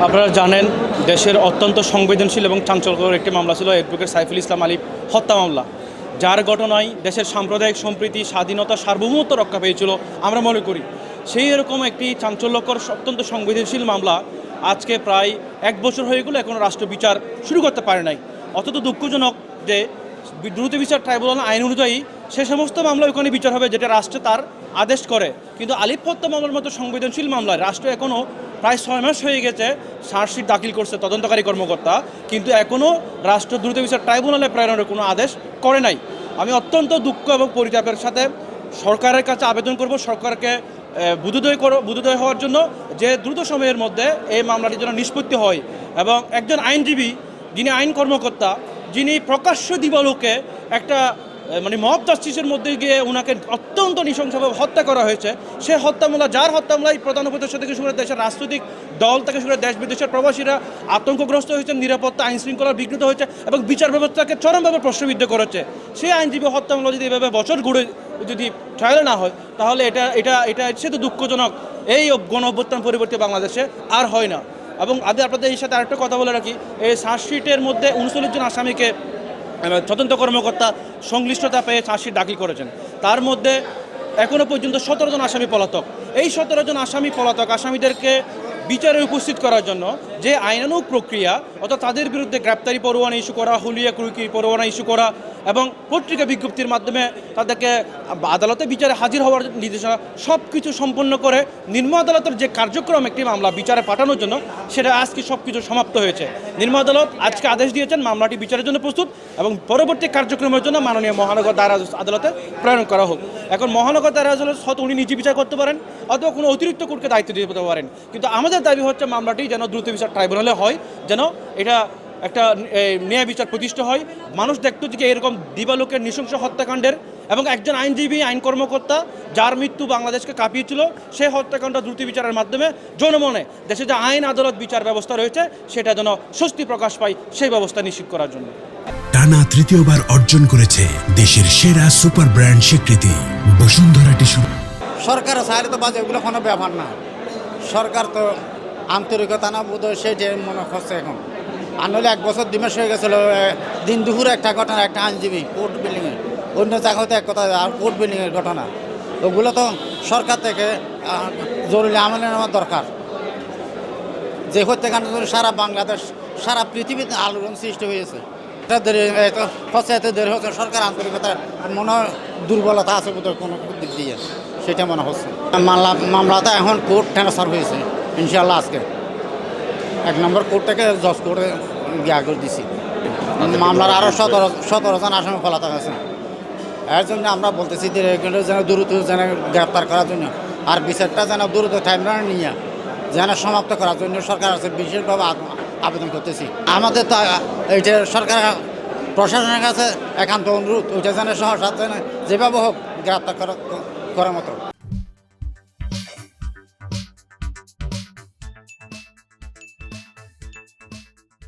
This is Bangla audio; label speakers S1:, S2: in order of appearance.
S1: আপনারা জানেন দেশের অত্যন্ত সংবেদনশীল এবং চাঞ্চল্যকর একটি মামলা ছিল অ্যাডভোকেট সাইফুল ইসলাম আলী হত্যা মামলা, যার ঘটনায় দেশের সাম্প্রদায়িক সম্প্রীতি, স্বাধীনতা, সার্বভৌমত্ব রক্ষা পেয়েছিল আমরা মনে করি। সেই এরকম একটি চাঞ্চল্যকর অত্যন্ত সংবেদনশীল মামলা আজকে প্রায় 1 বছর হয়ে গেল, এখনও রাষ্ট্র বিচার শুরু করতে পারে নাই। অত্যন্ত দুঃখজনক যে দ্রুত বিচার ট্রাইব্যুনাল আইন অনুযায়ী সে সমস্ত মামলা ওখানে বিচার হবে যেটা রাষ্ট্র তার আদেশ করে, কিন্তু আলিফ হত্যা মামলার মতো সংবেদনশীল মামলায় রাষ্ট্র এখনও প্রায় 6 মাস হয়ে গেছে চার্জশিট দাখিল করছে তদন্তকারী কর্মকর্তা, কিন্তু এখনও রাষ্ট্র দ্রুত বিচার ট্রাইব্যুনালে প্রেরণের কোনো আদেশ করে নাই। আমি অত্যন্ত দুঃখ এবং পরিতাপের সাথে সরকারের কাছে আবেদন করব, সরকারকে বুদ্ধোদয় হওয়ার জন্য যে দ্রুত সময়ের মধ্যে এই মামলাটি যেন নিষ্পত্তি হয় এবং একজন আইনজীবী যিনি আইন কর্মকর্তা, যিনি প্রকাশ্য দিবালোকে একটা মব জাস্টিসের মধ্যে গিয়ে ওনাকে অত্যন্ত নৃশংসভাবে হত্যা করা হয়েছে, সে হত্যা মামলা, যার হত্যা মামলায় প্রধান উপদেষ্টা থেকে শুরু করে দেশের রাজনৈতিক দল থেকে শুরু করে দেশ বিদেশের প্রবাসীরা আতঙ্কগ্রস্ত হয়েছে, নিরাপত্তা আইন শৃঙ্খলার বিঘ্নিত হয়েছে এবং বিচার ব্যবস্থাকে চরমভাবে প্রশ্নবিদ্ধ করেছে। সেই আইনজীবী হত্যা মামলা যদি এভাবে বছর ঘুরে যদি ট্রায়ালে না হয়, তাহলে এটা সে তো দুঃখজনক। এই গণ অভ্যুত্থান পরিবর্তে বাংলাদেশে আর হয় না। এবং আপনাদের এই সাথে আরেকটা কথা বলে রাখি, এই চার্জশিটের মধ্যে 39 জন আসামিকে তদন্ত কর্মকর্তা সংশ্লিষ্টতা পেয়ে চার্জশিট দাখিল করেছেন, তার মধ্যে এখনও পর্যন্ত 17 জন আসামি পলাতক। এই 17 জন আসামি পলাতক আসামিদেরকে বিচারে উপস্থিত করার জন্য যে আইনানুগ প্রক্রিয়া, অর্থাৎ তাদের বিরুদ্ধে গ্রেপ্তারি পরোয়ানা ইস্যু করা, হুলিয়া ক্রুকি পরোয়ানা ইস্যু করা এবং পত্রিকা বিজ্ঞপ্তির মাধ্যমে তাদেরকে আদালতে বিচারে হাজির হওয়ার নির্দেশনা, সব কিছু সম্পন্ন করে নিম্ন আদালতের যে কার্যক্রম একটি মামলা বিচারে পাঠানোর জন্য, সেটা আজকে সব কিছু সমাপ্ত হয়েছে। নিম্ন আদালত আজকে আদেশ দিয়েছেন মামলাটি বিচারের জন্য প্রস্তুত এবং পরবর্তী কার্যক্রমের জন্য মাননীয় মহানগর দায়রা আদালতে প্রেরণ করা হোক। এখন মহানগর দায়রা আদালত হয়তো উনি নিজে বিচার করতে পারেন অথবা কোনো অতিরিক্ত কোর্টকে দায়িত্ব দিতে পারেন, কিন্তু আমাদের দাবি হচ্ছে মামলাটি যেন দ্রুত বিচার ট্রাইব্যুনালে হয়, যেন এটা একটা ন্যায় বিচার প্রতিষ্ঠা হয়। মানুষ দেখতো যে এরকম দিবালোকের নৃশংস হত্যাকাণ্ডের এবং একজন আইনজীবী, আইন কর্মকর্তা যার মৃত্যু বাংলাদেশকে কাঁপিয়েছিল, সেই হত্যাকাণ্ড দ্রুত বিচারের মাধ্যমে জনমনে দেশে যে আইন আদালত বিচার ব্যবস্থা রয়েছে সেটা যেন স্বস্তি প্রকাশ পায়, সেই ব্যবস্থা নিশ্চিত করার জন্য।
S2: টানা তৃতীয়বার অর্জন করেছে দেশের সেরা সুপার ব্র্যান্ড স্বীকৃতি বসুন্ধরা টিস্যু।
S3: সরকার চাইলে তো বাজে, এগুলো কোনো ব্যাপার না। সরকার তো আন্তরিকতা না বোধ হয়, সেই যে মনে করছে এখন। আর নইলে 1 বছর 2 মাস হয়ে গেছিলো, দিন দুপুরে একটা ঘটনা, একটা আইনজীবী কোর্ট বিল্ডিংয়ে, অন্য জায়গাতে এক কথা, আর কোর্ট বিল্ডিংয়ের ঘটনা, ওগুলো তো সরকার থেকে জরুরি আমলে নেওয়া দরকার। যে হত্যাকাণ্ড সারা বাংলাদেশ, সারা পৃথিবীতে আলোড়ন সৃষ্টি হয়েছে, এত দেরি হচ্ছে। সরকার আন্তরিকতার মনে দুর্বলতা আছে বোধহয় কোনো দিক দিয়ে, সেটা মনে হচ্ছে। মামলাটা এখন কোর্ট ট্রান্সফার হয়েছে ইনশাল্লাহ। আজকে 1 নম্বর কোর্ট থেকে জজ কোর্টে গিয়া করে দিছি। মামলার আরও 17 জন আসামি পলাতক আছে। এর জন্য আমরা বলতেছি যে যেন দ্রুত যেন গ্রেপ্তার করার জন্য, আর বিচারটা যেন দ্রুত টাইমলাইনে নিয়ে যেন সমাপ্ত করার জন্য সরকার আছে বিশেষভাবে আবেদন করতেছি। আমাদের তো এইটা সরকার প্রশাসনের কাছে একান্ত অনুরোধ, ওইটা যেন সহসা যেভাবে হোক গ্রেপ্তার করার মতো।